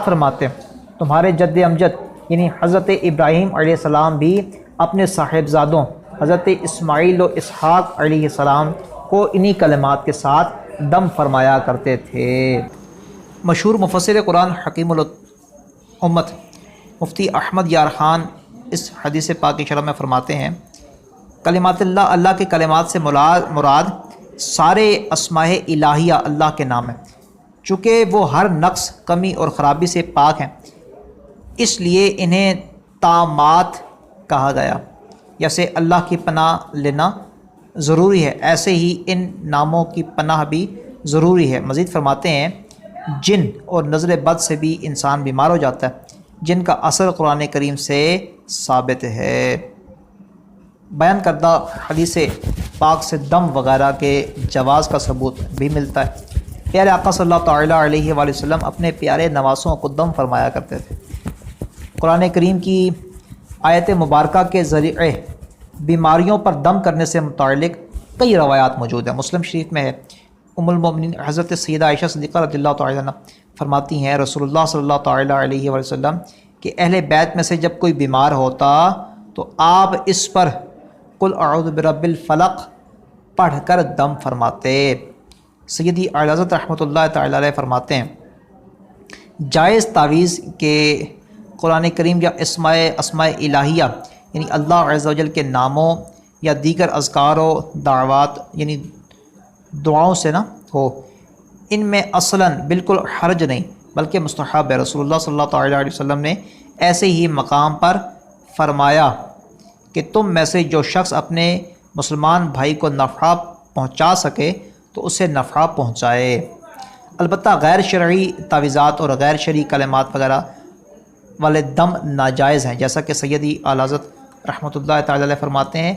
ارشاد فرماتے ہیں تمہارے جد امجد یعنی حضرت ابراہیم علیہ السلام بھی اپنے صاحبزادوں حضرت اسماعیل و اسحاق علیہ السلام کو انہی کلمات کے ساتھ دم فرمایا کرتے تھے۔ مشہور مفسر قرآن حکیم الامت مفتی احمد یار خان اس حدیث پاک کی شرح میں فرماتے ہیں کلمات اللہ، اللہ کے کلمات سے مراد سارے اسماء الہیہ اللہ کے نام ہیں، چونکہ وہ ہر نقص، کمی اور خرابی سے پاک ہیں، اس لیے انہیں تامات کہا گیا۔ جیسے اللہ کی پناہ لینا ضروری ہے، ایسے ہی ان ناموں کی پناہ بھی ضروری ہے۔ مزید فرماتے ہیں جن اور نظر بد سے بھی انسان بیمار ہو جاتا ہے، جن کا اثر قرآن کریم سے ثابت ہے۔ بیان کردہ حدیث پاک سے دم وغیرہ کے جواز کا ثبوت بھی ملتا ہے۔ پیارے آقا صلی اللہ تعالیٰ علیہ وآلہ وسلم اپنے پیارے نواسوں کو دم فرمایا کرتے تھے۔ قرآن کریم کی آیت مبارکہ کے ذریعے بیماریوں پر دم کرنے سے متعلق کئی روایات موجود ہیں۔ مسلم شریف میں ہے، ام المؤمنین حضرت سیدہ عائشہ صدیقہ رضی اللہ تعالیٰ عنہ فرماتی ہیں رسول اللہ صلی اللہ تعالیٰ علیہ وآلہ وسلم کہ اہل بیت میں سے جب کوئی بیمار ہوتا تو آپ اس پر قل اعوذ برب الفلق پڑھ کر دم فرماتے۔ سیدی اعلی حضرت رحمۃ اللہ تعالیٰ علیہ فرماتے ہیں جائز تعویذ کے قرآن کریم یا اسماء الہیہ یعنی اللہ عز و جل کے ناموں یا دیگر اذکار و دعوات یعنی دعاؤں سے نہ ہو، ان میں اصلاً بالکل حرج نہیں بلکہ مستحب ہے۔ رسول اللہ صلی اللہ تعالیٰ علیہ وسلم نے ایسے ہی مقام پر فرمایا کہ تم میں سے جو شخص اپنے مسلمان بھائی کو نفع پہنچا سکے تو اسے نفع پہنچائے۔ البتہ غیر شرعی تعویذات اور غیر شرعی کلمات وغیرہ والے دم ناجائز ہیں، جیسا کہ سیدی اعلی حضرت رحمۃ اللہ تعالی علیہ فرماتے ہیں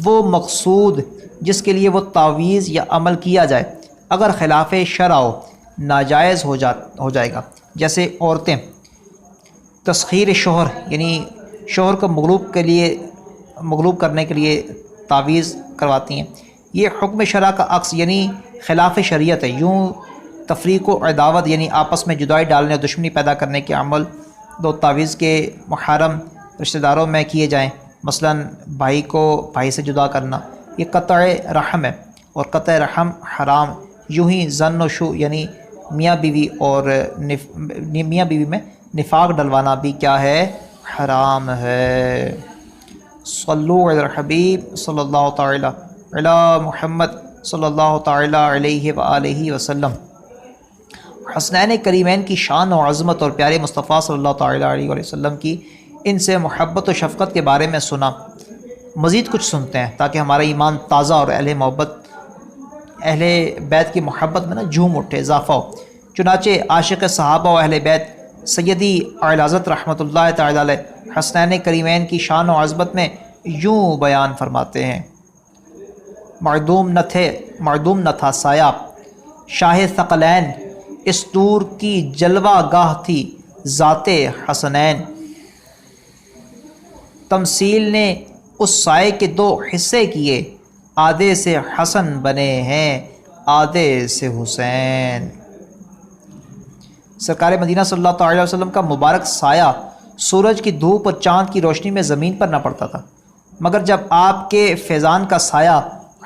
وہ مقصود جس کے لیے وہ تعویذ یا عمل کیا جائے اگر خلاف شرع ہو ناجائز ہو جائے گا۔ جیسے عورتیں تسخیر شوہر یعنی شوہر کو مغلوب کرنے کے لیے تعویذ کرواتی ہیں، یہ حکم شرع کا عکس یعنی خلاف شریعت ہے۔ یوں تفریق و عداوت یعنی آپس میں جدائی ڈالنے اور دشمنی پیدا کرنے کے عمل دو تعویذ کے محرم رشتہ داروں میں کیے جائیں، مثلا بھائی کو بھائی سے جدا کرنا، یہ قطع رحم ہے اور قطع رحم حرام۔ یوں ہی زن و شو یعنی میاں بیوی اور میاں بیوی میں نفاق ڈلوانا بھی کیا ہے؟ حرام ہے۔ صلو علی الحبیب صلی اللہ تعالی علی محمد صلی اللہ تعالی علیہ وآلہ وسلم۔ حسنین کریمین کی شان و عظمت اور پیارے مصطفیٰ صلی اللہ تعالی علیہ وآلہ وسلم کی ان سے محبت و شفقت کے بارے میں سنا، مزید کچھ سنتے ہیں تاکہ ہمارا ایمان تازہ اور اہل بیت کی محبت میں جھوم اٹھے، اضافہ ہو۔ چنانچہ عاشق صحابہ و اہل بیت سیدی اعلی حضرت رحمۃ اللہ تعالی علیہ حسنین کریمین کی شان و عظمت میں یوں بیان فرماتے ہیں معدوم نہ تھا سایہ شاہ ثقلین، اس دور کی جلوہ گاہ تھی ذات حسنین، تمثیل نے اس سائے کے دو حصے کیے، آدھے سے حسن بنے ہیں آدھے سے حسین۔ سرکار مدینہ صلی اللہ تعالی وسلم کا مبارک سایہ سورج کی دھوپ اور چاند کی روشنی میں زمین پر نہ پڑتا تھا، مگر جب آپ کے فیضان کا سایہ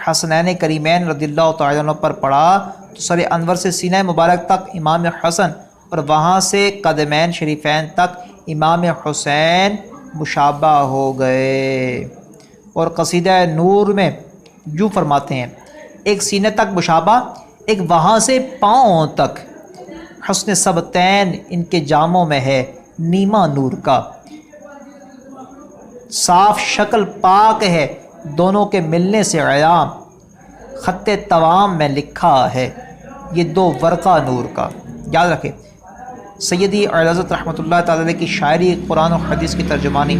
حسنین کریمین رضی اللہ تعالیٰ عنہ پر پڑا تو سر انور سے سینہ مبارک تک امام حسن اور وہاں سے قدمین شریفین تک امام حسین مشابہ ہو گئے۔ اور قصیدہ نور میں یوں فرماتے ہیں ایک سینے تک مشابہ، ایک وہاں سے پاؤں تک، حسن سبتین ان کے جاموں میں ہے نیما نور کا، صاف شکل پاک ہے دونوں کے ملنے سے عیاں، خط توام میں لکھا ہے یہ دو ورقہ نور کا۔ یاد رکھیں سیدی اعلی حضرت رحمۃ اللہ تعالی کی شاعری قرآن و حدیث کی ترجمانی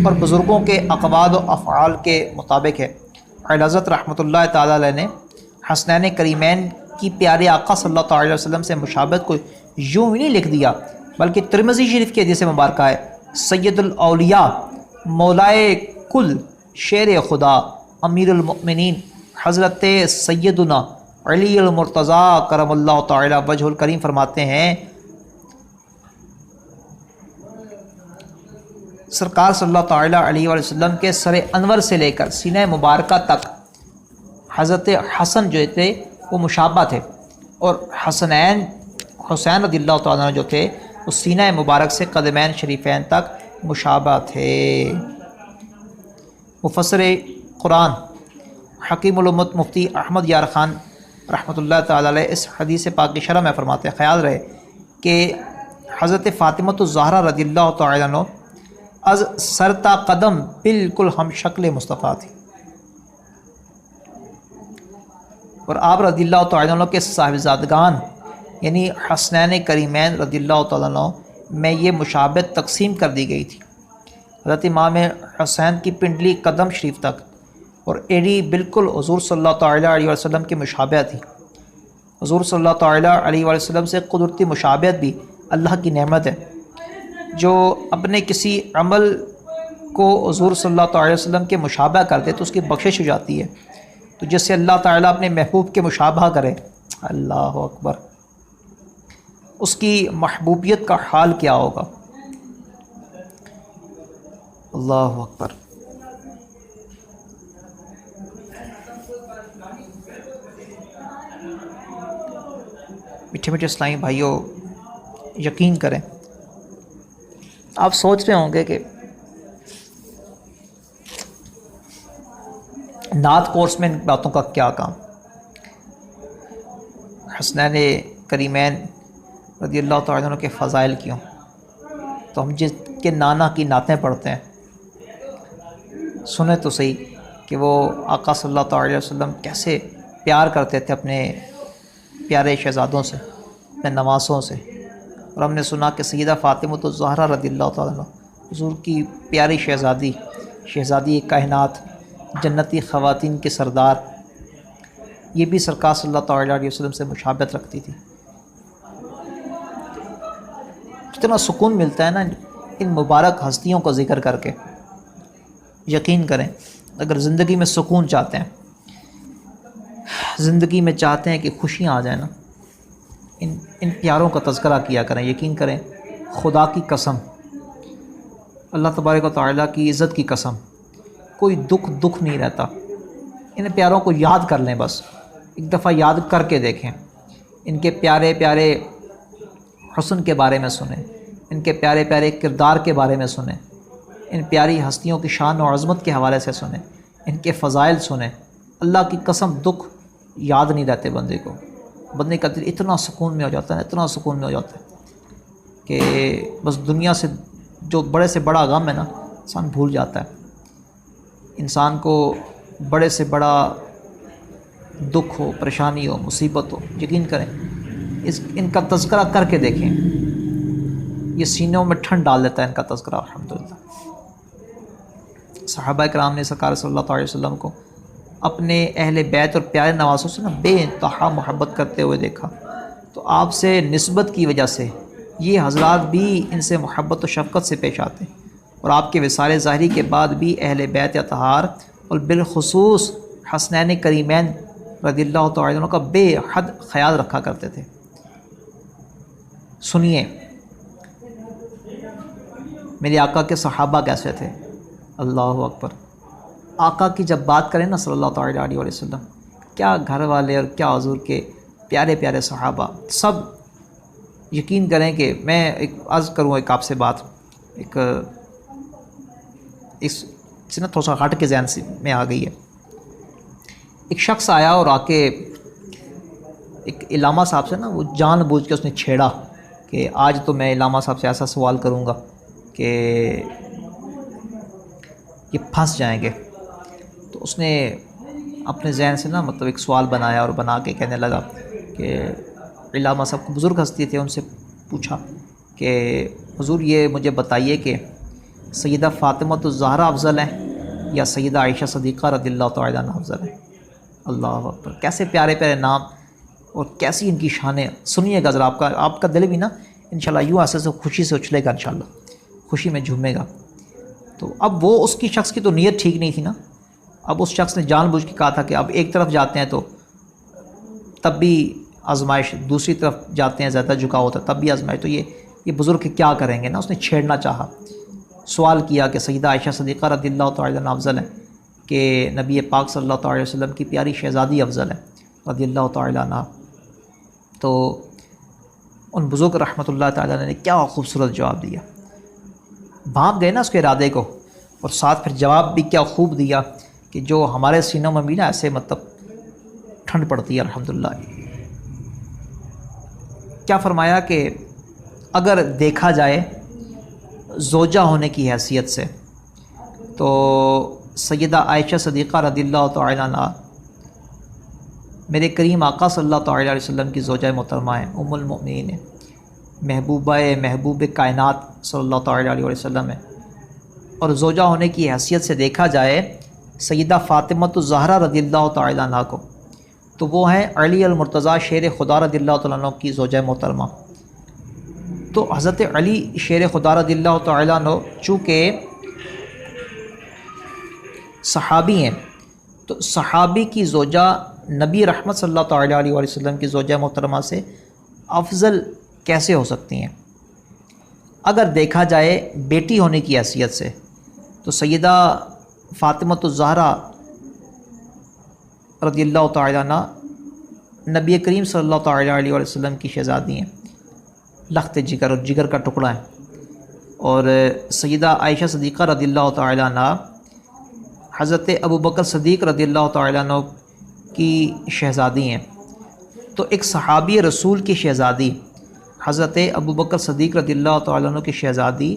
اور بزرگوں کے اقوال و افعال کے مطابق ہے۔ اعلی حضرت رحمۃ اللہ تعالی نے حسنین کریمین کی پیارے آقا صلی اللہ تعالی وسلم سے مشابہت کو یوں ہی نہیں لکھ دیا بلکہ ترمذی شریف کی حدیث مبارکہ ہے سید الاولیاء مولائے کل شیر خدا امیر المؤمنین حضرت سیدنا علی المرتضیٰ کرم اللہ تعالی وجہ الکریم فرماتے ہیں سرکار صلی اللہ تعالیٰ علیہ وآلہ وسلم کے سر انور سے لے کر سینہ مبارکہ تک حضرت حسن جو تھے وہ مشابہ تھے، اور حسین رضی اللہ تعالیٰ عنہ جو تھے وہ سینہ مبارک سے قدمین شریفین تک مشابہ تھے۔ مفسر قرآن حکیم الامت مفتی احمد یار خان رحمۃ اللہ تعالیٰ علیہ اس حدیث پاک کی شرح میں فرماتے ہیں، خیال رہے کہ حضرت فاطمہ الزہرا رضی اللہ تعالیٰ عنہ از سر تا قدم بالکل ہم شکل مصطفیٰ تھی، اور آپ رضی اللہ تعالیٰ عنہ کے صاحبزادگان یعنی حسنین کریمین رضی اللہ تعالیٰ عنہ میں یہ مشابہت تقسیم کر دی گئی تھی۔ حضرت امام حسین کی پنڈلی قدم شریف تک اور ایڑی بالکل حضور صلی اللہ تعالیٰ علیہ وسلم کی مشابہ تھی۔ حضور صلی اللہ تعالیٰ علیہ وسلم سے قدرتی مشابہت بھی اللہ کی نعمت ہے۔ جو اپنے کسی عمل کو حضور صلی اللہ تعالیٰ علیہ وسلم کے مشابہ کرتے تو اس کی بخشش ہو جاتی ہے، تو جس سے اللہ تعالیٰ اپنے محبوب کے مشابہ کرے، اللہ اکبر، اس کی محبوبیت کا حال کیا ہوگا، اللہ اکبر۔ میٹھے میٹھے اسلامی بھائیوں، یقین کریں، آپ سوچ رہے ہوں گے کہ نعت کورس میں ان باتوں کا کیا کام، حسنین کریمین رضی اللہ تعالیٰ عنہ کے فضائل کیوں؟ تو ہم جس کے نانا کی نعتیں پڑھتے ہیں، سنیں تو صحیح کہ وہ آقا صلی اللہ تعالیٰ علیہ وسلم کیسے پیار کرتے تھے اپنے پیارے شہزادوں سے، اپنے نواسوں سے، اور ہم نے سنا کہ سیدہ فاطمہ الزہرا رضی اللہ تعالیٰ عنہ حضور کی پیاری شہزادی کائنات، جنتی خواتین کے سردار، یہ بھی سرکار صلی اللہ تعالیٰ علیہ وسلم سے مشابہت رکھتی تھی۔ کتنا سکون ملتا ہے نا ان مبارک ہستیوں کو ذکر کر کے۔ یقین کریں، اگر زندگی میں سکون چاہتے ہیں، زندگی میں چاہتے ہیں کہ خوشیاں آ جائیں نا، ان پیاروں کا تذکرہ کیا کریں۔ یقین کریں، خدا کی قسم، اللہ تبارک و تعالیٰ کی عزت کی قسم، کوئی دکھ نہیں رہتا۔ ان پیاروں کو یاد کر لیں، بس ایک دفعہ یاد کر کے دیکھیں، ان کے پیارے پیارے حسن کے بارے میں سنیں، ان کے پیارے پیارے کردار کے بارے میں سنیں، ان پیاری ہستیوں کی شان و عظمت کے حوالے سے سنیں، ان کے فضائل سنیں۔ اللہ کی قسم دکھ یاد نہیں رہتے بندے کو، بندے کا دل اتنا سکون میں ہو جاتا ہے، اتنا سکون میں ہو جاتا ہے کہ بس دنیا سے جو بڑے سے بڑا غم ہے نا، انسان بھول جاتا ہے۔ انسان کو بڑے سے بڑا دکھ ہو، پریشانی ہو، مصیبت ہو، یقین کریں ان کا تذکرہ کر کے دیکھیں، یہ سینوں میں ٹھنڈ ڈال دیتا ہے ان کا تذکرہ۔ الحمدللہ صحابہ کرام نے سرکار صلی اللہ علیہ وسلم کو اپنے اہل بیت اور پیارے نواسوں سے بے انتہا محبت کرتے ہوئے دیکھا، تو آپ سے نسبت کی وجہ سے یہ حضرات بھی ان سے محبت و شفقت سے پیش آتے ہیں، اور آپ کے وصال ظاہری کے بعد بھی اہل بیت اطہار اور بالخصوص حسنین کریمین رضی اللہ تعالیٰ عنہ کا بے حد خیال رکھا کرتے تھے۔ سنیے میرے آقا کے صحابہ کیسے تھے، اللہ اکبر۔ آقا کی جب بات کریں نا صلی اللہ تعالیٰ علیہ وسلم، کیا گھر والے اور کیا حضور کے پیارے پیارے صحابہ، سب یقین کریں کہ میں ایک عرض کروں ایک آپ سے بات، اس سے نا تھوڑا سا ہٹ کے ذہن سے میں آ گئی ہے۔ ایک شخص آیا اور آ کے ایک علامہ صاحب سے نا وہ جان بوجھ کے اس نے چھیڑا کہ آج تو میں علامہ صاحب سے ایسا سوال کروں گا کہ یہ پھنس جائیں گے۔ تو اس نے اپنے ذہن سے نا مطلب ایک سوال بنایا اور بنا کے کہنے لگا کہ علامہ صاحب کو بزرگ ہستی تھے، ان سے پوچھا کہ حضور یہ مجھے بتائیے کہ سیدہ فاطمہ الزہرا افضل ہیں یا سیدہ عائشہ صدیقہ رضی اللہ تعالیٰ عنہ افضل ہیں؟ اللہ اکبر، کیسے پیارے پیارے نام اور کیسی ان کی شانیں۔ سنیے گا ذرا، آپ کا دل بھی نا انشاءاللہ یوں ایسے سے خوشی سے اچھلے گا، انشاءاللہ خوشی میں جھومے گا۔ تو اب وہ اس کی شخص کی تو نیت ٹھیک نہیں تھی نا، اب اس شخص نے جان بوجھ کے کہا تھا کہ اب ایک طرف جاتے ہیں تو تب بھی آزمائش، دوسری طرف جاتے ہیں زیادہ جھکاؤ ہوتا ہے تب بھی آزمائش، تو یہ بزرگ کیا کریں گے نا، اس نے چھیڑنا چاہا۔ سوال کیا کہ سیدہ عائشہ صدیقہ رضی اللہ تعالی عنہ افضل ہے کہ نبی پاک صلی اللہ تعالی وسلم کی پیاری شہزادی افضل ہے رضی اللہ تعالی عنہ؟ تو ان بزرگ رحمۃ اللہ تعالی عنہ نے کیا خوبصورت جواب دیا، بھانپ گئے نا اس کے ارادے کو، اور ساتھ پھر جواب بھی کیا خوب دیا کہ جو ہمارے سینوں میں بھی نا ایسے مطلب ٹھنڈ پڑتی ہے الحمدللہ۔ کیا فرمایا کہ اگر دیکھا جائے زوجہ ہونے کی حیثیت سے تو سیدہ عائشہ صدیقہ رضی اللہ تعالی عنہ میرے کریم آقا صلی اللہ تعالی علیہ وسلم کی زوجہ محترمہ ہیں، ام المؤمنین ہیں، محبوب کائنات صلی اللہ تعالی علیہ وسلم ہے۔ اور زوجہ ہونے کی حیثیت سے دیکھا جائے سیدہ فاطمۃ الزہرا رضی اللہ تعالی عنہ کو، تو وہ ہیں علی المرتضیٰ شیر خدا رضی اللہ تعالیٰ عنہ کی زوجہ محترمہ۔ تو حضرت علی شیر خدا رضی اللہ تعالیٰ عنہ چونکہ صحابی ہیں، تو صحابی کی زوجہ نبی رحمت صلی اللہ تعالیٰ علیہ وسلم کی زوجہ محترمہ سے افضل کیسے ہو سکتی ہیں؟ اگر دیکھا جائے بیٹی ہونے کی حیثیت سے تو سیدہ فاطمۃ الزہرا رضی اللہ تعالیٰ عنہ نبی کریم صلی اللہ تعالیٰ علیہ وسلم کی شہزادی ہیں، لخت جگر اور جگر کا ٹکڑا ہے۔ اور سیدہ عائشہ صدیقہ رضی اللہ تعالیٰ عنہ حضرت ابوبکر صدیق رضی اللہ تعالیٰ عنہ کی شہزادی ہیں۔ تو ایک صحابی رسول کی شہزادی حضرت ابوبکر صدیق رضی اللہ تعالیٰ عنہ کی شہزادی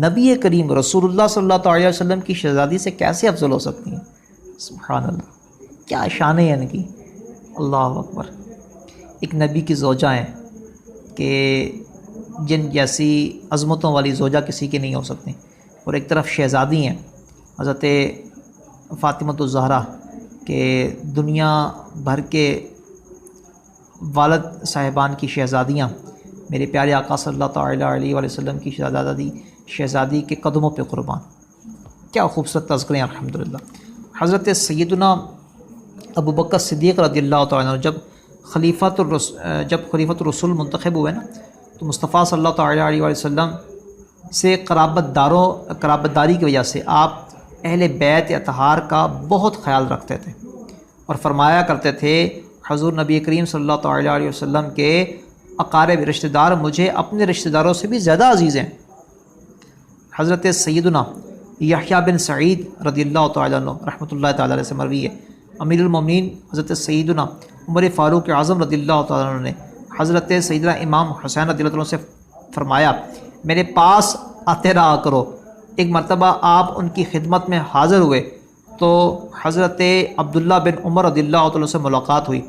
نبی کریم رسول اللہ صلی اللہ تعالیٰ وسلم کی شہزادی سے کیسے افضل ہو سکتی ہیں؟ سبحان اللہ، کیا شان ہے ان کی، اللہ اکبر۔ ایک نبی کی زوجہ ہیں کہ جن جیسی عظمتوں والی زوجہ کسی کی نہیں ہو سکتی، اور ایک طرف شہزادی ہیں حضرت فاطمۃ الزہرا کہ دنیا بھر کے والد صاحبان کی شہزادیاں میرے پیارے آقا صلی اللہ تعالیٰ علیہ وسلم کی شہزادی کے قدموں پہ قربان۔ کیا خوبصورت تذکرے ہیں الحمدللہ۔ حضرت سیدنا ابوبکر صدیق رضی اللہ تعالیٰ عنہ جب خلیفۃ الرسول منتخب ہوئے نا، تو مصطفیٰ صلی اللہ تعالیٰ علیہ وسلم سے قرابت داری کی وجہ سے آپ اہل بیت اطہار کا بہت خیال رکھتے تھے، اور فرمایا کرتے تھے حضور نبی کریم صلی اللہ تعالیٰ علیہ وسلم کے اقارب رشتہ دار مجھے اپنے رشتہ داروں سے بھی زیادہ عزیز ہیں۔ حضرت سیدنا یحییٰ بن سعید رضی اللہ تعالیٰ عنہ رحمۃ اللہ تعالیٰ علیہ سے مروی ہے، امیر المومنین حضرت سیدنا عمر فاروق اعظم رضی اللہ تعالیٰ عنہ نے حضرت سیدنا امام حسین رضی اللہ عنہ سے فرمایا میرے پاس آتے رہا کرو۔ ایک مرتبہ آپ ان کی خدمت میں حاضر ہوئے تو حضرت عبداللہ بن عمر رضی اللہ تعالیٰ سے ملاقات ہوئی۔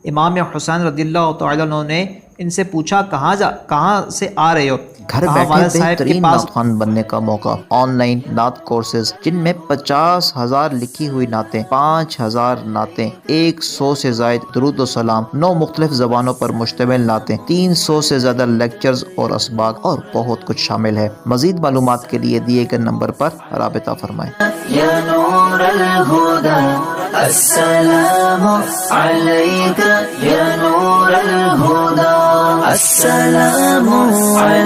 امام حسین رضی اللہ تعالیٰ عنہ نے ان سے پوچھا کہاں سے آ رہے ہو؟ گھر بیٹھے بہترین نعت خوان بننے کا موقع، آن لائن نعت کورسز جن میں 50,000 لکھی ہوئی نعتیں، 5,000 نعتیں، 100 سے زائد درود و سلام، 9 مختلف زبانوں پر مشتمل نعتیں، 300 سے زیادہ لیکچرز اور اسباق اور بہت کچھ شامل ہے۔ مزید معلومات کے لیے دیے گئے نمبر پر رابطہ فرمائیں۔ یا نور الہدی السلام علیک یا نور الہدی السلام علیک۔